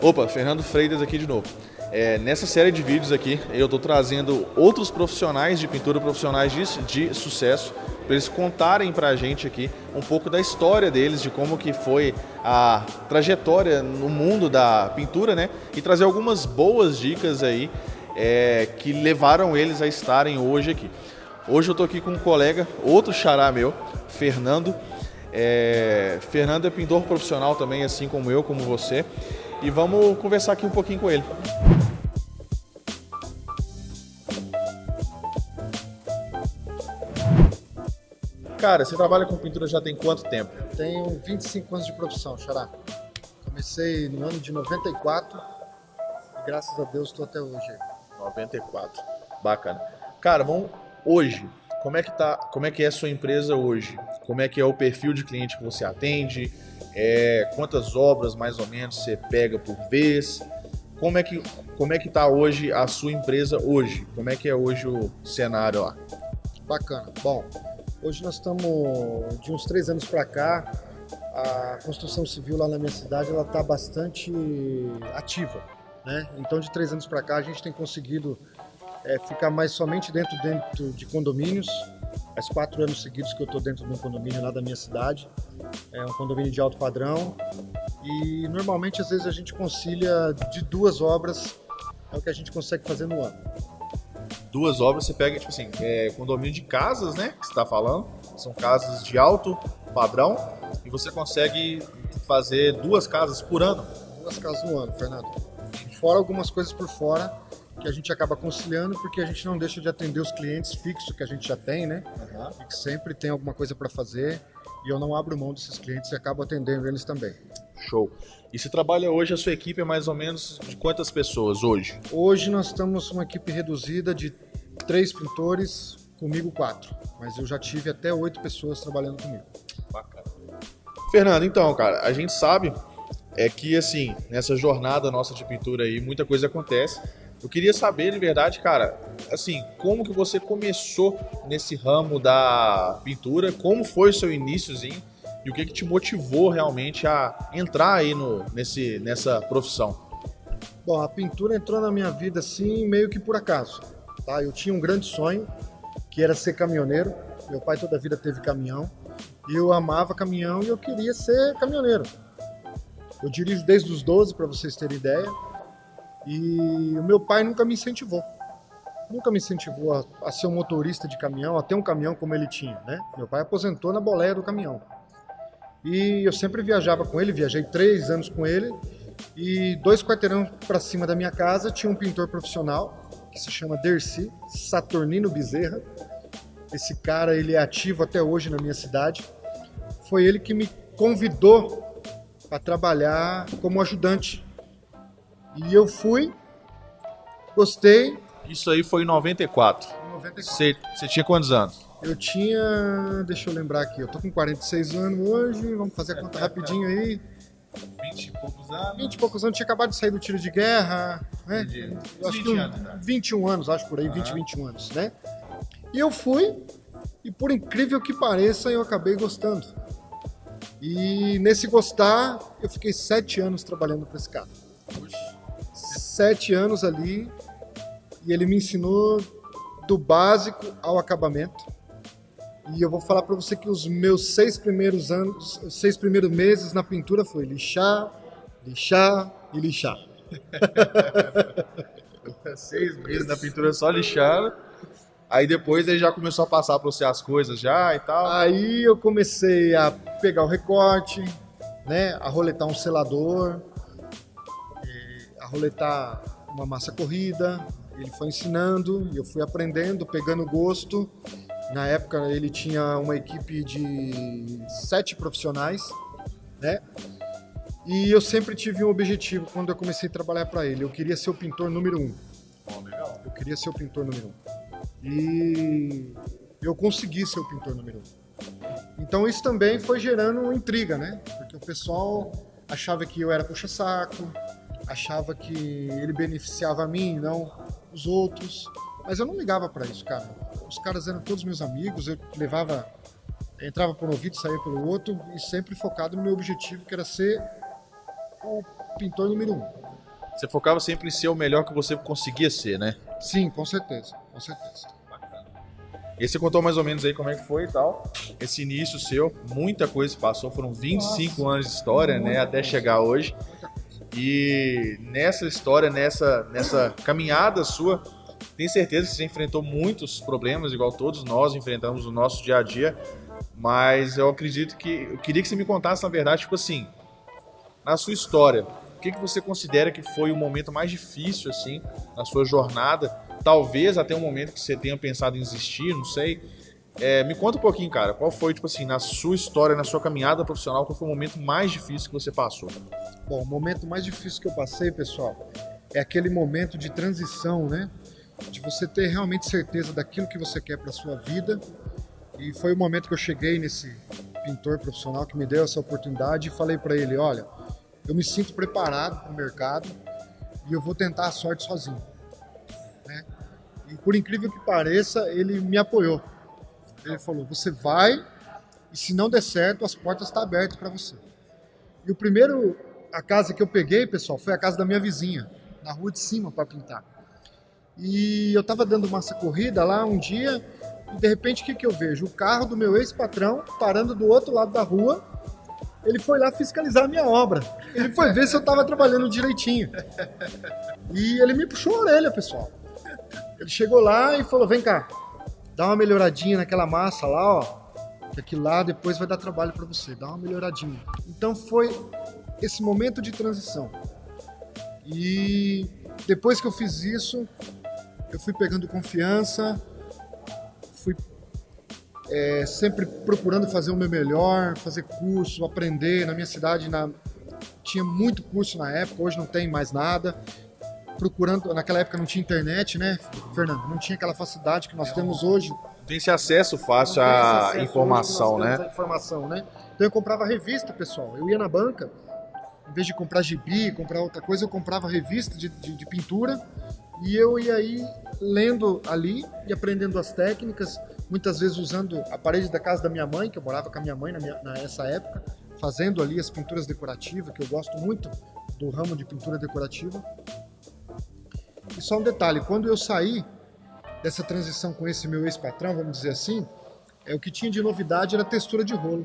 Opa, Fernando Freitas aqui de novo. Nessa série de vídeos aqui, eu estou trazendo outros profissionais de pintura, profissionais de sucesso, para eles contarem para a gente aqui um pouco da história deles, de como que foi a trajetória no mundo da pintura, né? E trazer algumas boas dicas aí que levaram eles a estarem hoje aqui. Hoje eu estou aqui com um colega, outro xará meu, Fernando. Fernando é pintor profissional também, assim como eu, como você. E vamos conversar aqui um pouquinho com ele. Cara, você trabalha com pintura já tem quanto tempo? Tenho 25 anos de profissão, xará. Comecei no ano de 94 e graças a Deus estou até hoje. 94, bacana. Cara, vamos hoje, como é que é a sua empresa hoje? Como é que é o perfil de cliente que você atende? Quantas obras mais ou menos você pega por vez? Como é que tá hoje a sua empresa hoje? Como é que é hoje o cenário lá? Bacana. Bom, hoje nós estamos de uns 3 anos para cá. A construção civil lá na minha cidade ela está bastante ativa, né? Então de 3 anos para cá a gente tem conseguido ficar mais somente dentro de condomínios. Faz 4 anos seguidos que eu estou dentro de um condomínio lá da minha cidade. É um condomínio de alto padrão. E normalmente, às vezes, a gente concilia de 2 obras, é o que a gente consegue fazer no ano. 2 obras, você pega, tipo assim, condomínio de casas, né? Que você está falando. São casas de alto padrão. E você consegue fazer 2 casas por ano? 2 casas no ano, Fernando. Fora algumas coisas por fora, que a gente acaba conciliando, porque a gente não deixa de atender os clientes fixos que a gente já tem, né? E que sempre tem alguma coisa para fazer, e eu não abro mão desses clientes e acabo atendendo eles também. Show. E você trabalha hoje, a sua equipe é mais ou menos de quantas pessoas hoje? Hoje nós estamos uma equipe reduzida de 3 pintores, comigo 4. Mas eu já tive até 8 pessoas trabalhando comigo. Bacana. Fernando, então, cara, a gente sabe que, assim, nessa jornada nossa de pintura aí, muita coisa acontece. Eu queria saber, de verdade, cara, assim, como que você começou nesse ramo da pintura, como foi o seu iniciozinho e o que te motivou realmente a entrar aí nessa profissão? Bom, a pintura entrou na minha vida assim, meio que por acaso, tá? Eu tinha um grande sonho, que era ser caminhoneiro. Meu pai toda a vida teve caminhão e eu amava caminhão e eu queria ser caminhoneiro. Eu dirijo desde os 12, para vocês terem ideia. E o meu pai nunca me incentivou. Nunca me incentivou a ser um motorista de caminhão, a ter um caminhão como ele tinha, né? Meu pai aposentou na boleia do caminhão. E eu sempre viajava com ele, viajei 3 anos com ele. E 2 quarteirões para cima da minha casa tinha um pintor profissional, que se chama Dercy Saturnino Bezerra. Esse cara, ele é ativo até hoje na minha cidade. Foi ele que me convidou para trabalhar como ajudante. E eu fui, gostei. Isso aí foi em 94. Em 94. Você tinha quantos anos? Eu tinha, deixa eu lembrar aqui, eu tô com 46 anos hoje, vamos fazer a conta rapidinho aí. 20 e poucos anos? 20 e poucos anos, tinha acabado de sair do tiro de guerra, né? Entendi. Acho que 21 anos, acho por aí, 20, 21 anos, né? E eu fui, e por incrível que pareça, eu acabei gostando. E nesse gostar, eu fiquei 7 anos trabalhando com esse cara. 7 anos ali, e ele me ensinou do básico ao acabamento. E eu vou falar para você que os meus 6 primeiros meses na pintura foi lixar, lixar e lixar. 6 meses na pintura só lixando. Aí depois ele já começou a passar para você as coisas já e tal. Aí eu comecei a pegar o recorte, né, a roletar um selador, a roletar uma massa corrida. Ele foi ensinando e eu fui aprendendo, pegando gosto. Na época ele tinha uma equipe de 7 profissionais, né? E eu sempre tive um objetivo quando eu comecei a trabalhar para ele. Eu queria ser o pintor número 1. Legal. Eu queria ser o pintor número 1. E eu consegui ser o pintor número 1. Então isso também foi gerando intriga, né? Porque o pessoal achava que eu era puxa-saco, achava que ele beneficiava a mim, não os outros. Mas eu não ligava para isso, cara. Os caras eram todos meus amigos, eu entrava por um ouvido, saía pelo outro, e sempre focado no meu objetivo, que era ser o pintor número 1. Você focava sempre em ser o melhor que você conseguia ser, né? Sim, com certeza, com certeza. E você contou mais ou menos aí como é que foi e tal. Esse início seu, muita coisa se passou, foram 25 anos de história, né, até chegar hoje. E nessa história, nessa caminhada sua, tenho certeza que você enfrentou muitos problemas, igual todos nós enfrentamos no nosso dia a dia. Mas eu acredito que... Eu queria que você me contasse, na verdade, tipo assim, na sua história, o que você considera que foi o momento mais difícil, assim, na sua jornada? Talvez até um momento que você tenha pensado em desistir, não sei. Me conta um pouquinho, cara. Qual foi, tipo assim, na sua história, na sua caminhada profissional, qual foi o momento mais difícil que você passou? Bom, o momento mais difícil que eu passei, pessoal, é aquele momento de transição, né? De você ter realmente certeza daquilo que você quer para sua vida. E foi o momento que eu cheguei nesse pintor profissional que me deu essa oportunidade e falei para ele, olha, eu me sinto preparado para o mercado e eu vou tentar a sorte sozinho. Né? E por incrível que pareça, ele me apoiou. Ele falou, você vai e se não der certo, as portas estão abertas para você. E a casa que eu peguei, pessoal, foi a casa da minha vizinha, na rua de cima para pintar. E eu estava dando massa corrida lá um dia e de repente o que eu vejo? O carro do meu ex-patrão parando do outro lado da rua. Ele foi lá fiscalizar a minha obra. Ele foi ver se eu estava trabalhando direitinho. E ele me puxou a orelha, pessoal. Ele chegou lá e falou, vem cá, dá uma melhoradinha naquela massa lá, ó, que aquilo lá depois vai dar trabalho para você, dá uma melhoradinha. Então foi esse momento de transição. E depois que eu fiz isso, eu fui pegando confiança, fui sempre procurando fazer o meu melhor, fazer curso, aprender. Na minha cidade tinha muito curso na época, hoje não tem mais nada. Procurando, naquela época não tinha internet, né, Fernando? Não tinha aquela facilidade que nós temos hoje. Tem esse acesso fácil à informação, né? Então eu comprava revista, pessoal. Eu ia na banca, em vez de comprar gibi, comprar outra coisa, eu comprava revista de pintura e eu ia aí lendo ali e aprendendo as técnicas, muitas vezes usando a parede da casa da minha mãe, que eu morava com a minha mãe nessa época, fazendo ali as pinturas decorativas, que eu gosto muito do ramo de pintura decorativa. E só um detalhe, quando eu saí dessa transição com esse meu ex-patrão, vamos dizer assim, o que tinha de novidade era a textura de rolo.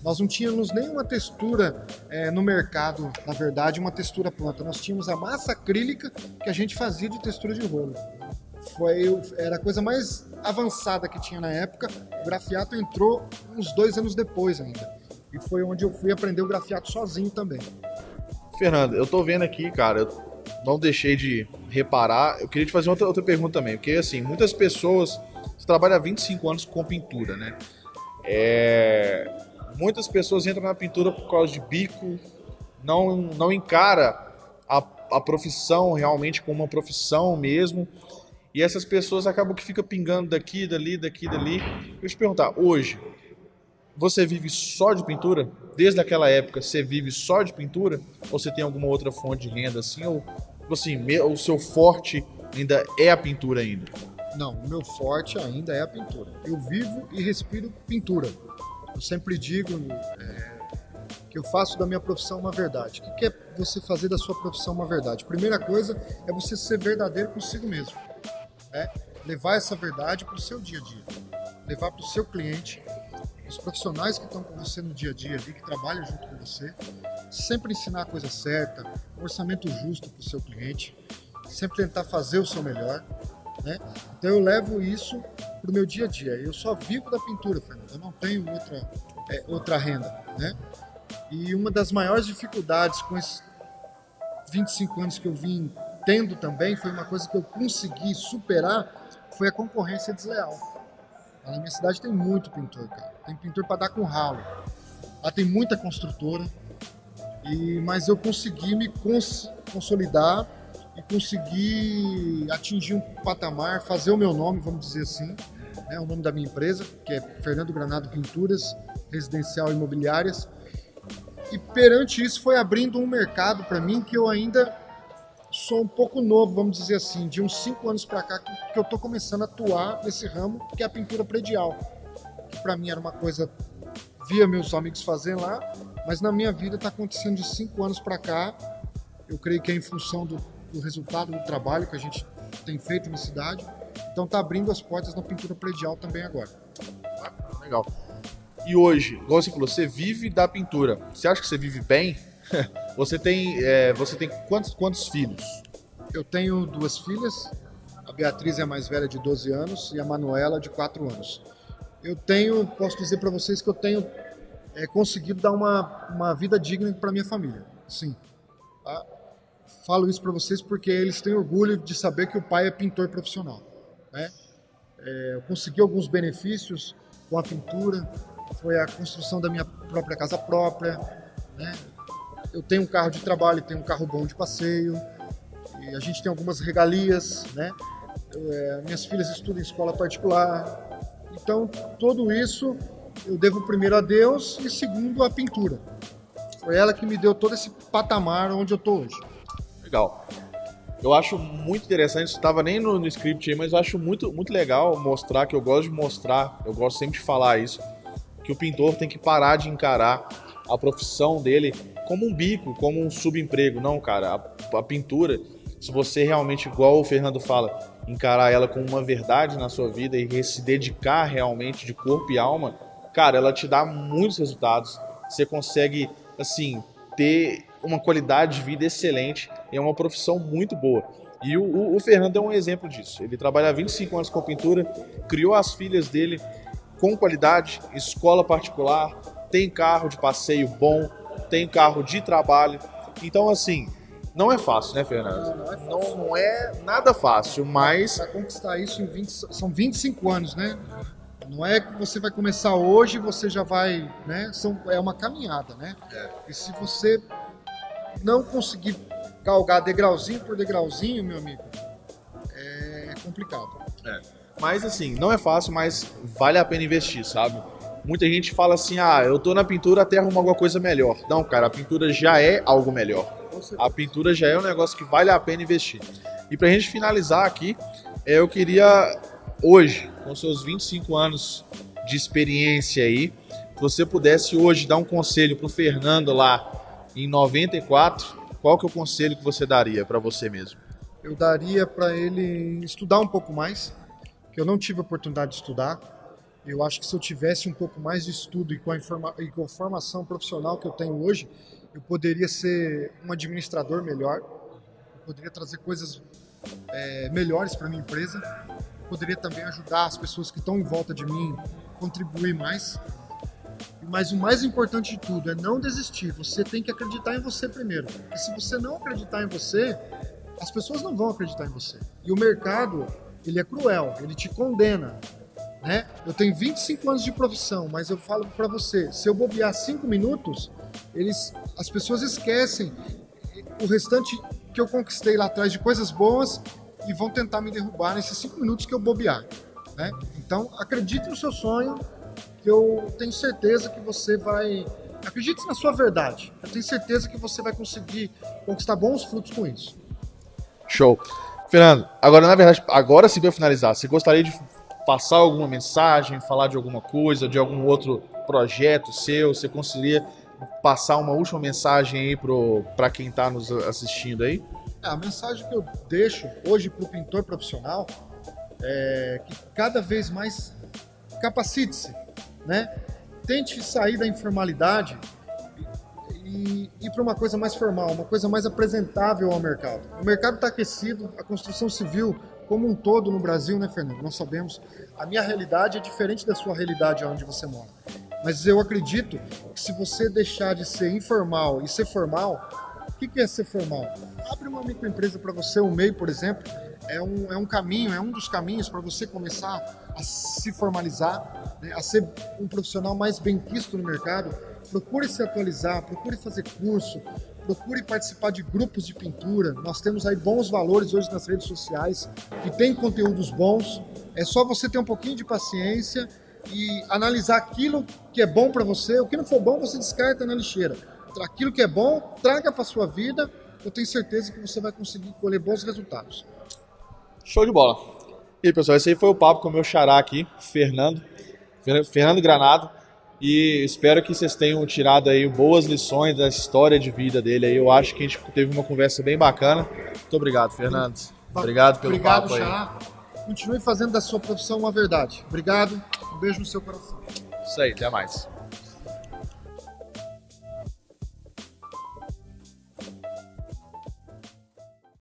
Nós não tínhamos nenhuma textura no mercado, na verdade, uma textura pronta. Nós tínhamos a massa acrílica que a gente fazia de textura de rolo. Era a coisa mais avançada que tinha na época. O grafiato entrou uns 2 anos depois ainda. E foi onde eu fui aprender o grafiato sozinho também. Fernando, eu tô vendo aqui, cara, eu não deixei de reparar. Eu queria te fazer outra pergunta também, porque assim, muitas pessoas... Você trabalha há 25 anos com pintura, né? Muitas pessoas entram na pintura por causa de bico, não encara a profissão realmente como uma profissão mesmo, e essas pessoas acabam que ficam pingando daqui, dali. Eu te perguntar, hoje, você vive só de pintura? Desde aquela época, você vive só de pintura? Ou você tem alguma outra fonte de renda assim? Ou assim, o seu forte ainda é a pintura ainda? Não, o meu forte ainda é a pintura. Eu vivo e respiro pintura. Eu sempre digo que eu faço da minha profissão uma verdade. O que é você fazer da sua profissão uma verdade? Primeira coisa é você ser verdadeiro consigo mesmo. Levar essa verdade para o seu dia a dia. Levar para o seu cliente, os profissionais que estão com você no dia a dia ali, que trabalham junto com você. Sempre ensinar a coisa certa, um orçamento justo para o seu cliente. Sempre tentar fazer o seu melhor. Né? Então eu levo isso para o meu dia a dia. Eu só vivo da pintura, Fernando. Eu não tenho outra renda. Né? E uma das maiores dificuldades com esses 25 anos que eu vim tendo também, foi uma coisa que eu consegui superar, foi a concorrência desleal. Lá na minha cidade tem muito pintor, cara. Tem pintor para dar com ralo. Lá tem muita construtora. Mas eu consegui me consolidar e conseguir atingir um patamar, fazer o meu nome, vamos dizer assim, né, o nome da minha empresa, que é Fernando Granado Pinturas Residencial e Imobiliárias. E perante isso foi abrindo um mercado para mim que eu ainda sou um pouco novo, vamos dizer assim, de uns 5 anos para cá que eu estou começando a atuar nesse ramo, que é a pintura predial, que para mim era uma coisa, via meus amigos fazendo lá, mas na minha vida está acontecendo de 5 anos para cá, Eu creio que é em função do resultado do trabalho que a gente tem feito na cidade. Então está abrindo as portas na pintura predial também agora. Legal. E hoje, igual você falou, você vive da pintura. Você acha que você vive bem? Você tem quantos filhos? Eu tenho 2 filhas. A Beatriz é a mais velha, de 12 anos, e a Manuela, de 4 anos. Posso dizer para vocês que eu tenho conseguido dar uma vida digna para minha família. Sim. Tá? Falo isso para vocês porque eles têm orgulho de saber que o pai é pintor profissional, né? Eu consegui alguns benefícios com a pintura, foi a construção da minha própria casa própria, né? Eu tenho um carro de trabalho, tenho um carro bom de passeio, e a gente tem algumas regalias, né? Minhas filhas estudam em escola particular, então tudo isso eu devo primeiro a Deus e segundo a pintura. Foi ela que me deu todo esse patamar onde eu estou hoje. Legal. Eu acho muito interessante, isso estava nem no script aí, mas eu acho muito, muito legal mostrar, que eu gosto de mostrar, eu gosto sempre de falar isso, que o pintor tem que parar de encarar a profissão dele como um bico, como um subemprego. Não, cara, a pintura, se você realmente, igual o Fernando fala, encarar ela como uma verdade na sua vida e se dedicar realmente de corpo e alma, cara, ela te dá muitos resultados. Você consegue, assim, ter uma qualidade de vida excelente. É uma profissão muito boa. E o Fernando é um exemplo disso. Ele trabalha há 25 anos com pintura, criou as filhas dele com qualidade, escola particular, tem carro de passeio bom, tem carro de trabalho. Então, assim, não é fácil, né, Fernando? Não é fácil. Não é nada fácil, mas... Para conquistar isso são 25 anos, né? Não é que você vai começar hoje e você já vai, né? É uma caminhada, né? E se você não conseguir galgar degrauzinho por degrauzinho, meu amigo, é complicado. Mas assim, não é fácil, mas vale a pena investir, sabe? Muita gente fala assim, eu tô na pintura até arrumar alguma coisa melhor. Não, cara, a pintura já é algo melhor. A pintura já é um negócio que vale a pena investir. E pra gente finalizar aqui, eu queria, hoje, com seus 25 anos de experiência aí, se você pudesse hoje dar um conselho pro Fernando lá em 94, qual que é o conselho que você daria para você mesmo? Eu daria para ele estudar um pouco mais, que eu não tive a oportunidade de estudar. Eu acho que se eu tivesse um pouco mais de estudo e com a formação profissional que eu tenho hoje, eu poderia ser um administrador melhor, eu poderia trazer coisas melhores para minha empresa, eu poderia também ajudar as pessoas que estão em volta de mim, contribuir mais. Mas o mais importante de tudo é não desistir. Você tem que acreditar em você primeiro. E se você não acreditar em você, as pessoas não vão acreditar em você. E o mercado, ele é cruel, ele te condena, né? Eu tenho 25 anos de profissão, mas eu falo para você, se eu bobear 5 minutos, as pessoas esquecem o restante que eu conquistei lá atrás de coisas boas e vão tentar me derrubar nesses 5 minutos que eu bobear, né? Então, acredite no seu sonho, que eu tenho certeza que você vai... Acredite na sua verdade. Eu tenho certeza que você vai conseguir conquistar bons frutos com isso. Show. Fernando, agora, na verdade, agora sim, para finalizar, você gostaria de passar alguma mensagem, falar de alguma coisa, de algum outro projeto seu? Você conseguiria passar uma última mensagem aí para quem está nos assistindo aí? A mensagem que eu deixo hoje para o pintor profissional é que cada vez mais capacite-se, né? Tente sair da informalidade e ir para uma coisa mais formal, uma coisa mais apresentável ao mercado. O mercado está aquecido, a construção civil como um todo no Brasil, né, Fernando? Nós sabemos, a minha realidade é diferente da sua realidade onde você mora. Mas eu acredito que se você deixar de ser informal e ser formal, o que é ser formal? Abre uma microempresa para você, o MEI, por exemplo, é um caminho, é um dos caminhos para você começar a se formalizar, né, a ser um profissional mais bem quisto no mercado. Procure se atualizar, procure fazer curso, procure participar de grupos de pintura. Nós temos aí bons valores hoje nas redes sociais, que tem conteúdos bons. É só você ter um pouquinho de paciência e analisar aquilo que é bom para você. O que não for bom, você descarta na lixeira. Aquilo que é bom, traga para sua vida. Eu tenho certeza que você vai conseguir colher bons resultados. Show de bola. E aí, pessoal, esse aí foi o papo com o meu xará aqui, Fernando Granado. E espero que vocês tenham tirado aí boas lições da história de vida dele. Aí eu acho que a gente teve uma conversa bem bacana. Muito obrigado, Fernando. Obrigado pelo papo aí. Xará. Continue fazendo da sua profissão uma verdade. Obrigado. Um beijo no seu coração. Isso aí, até mais.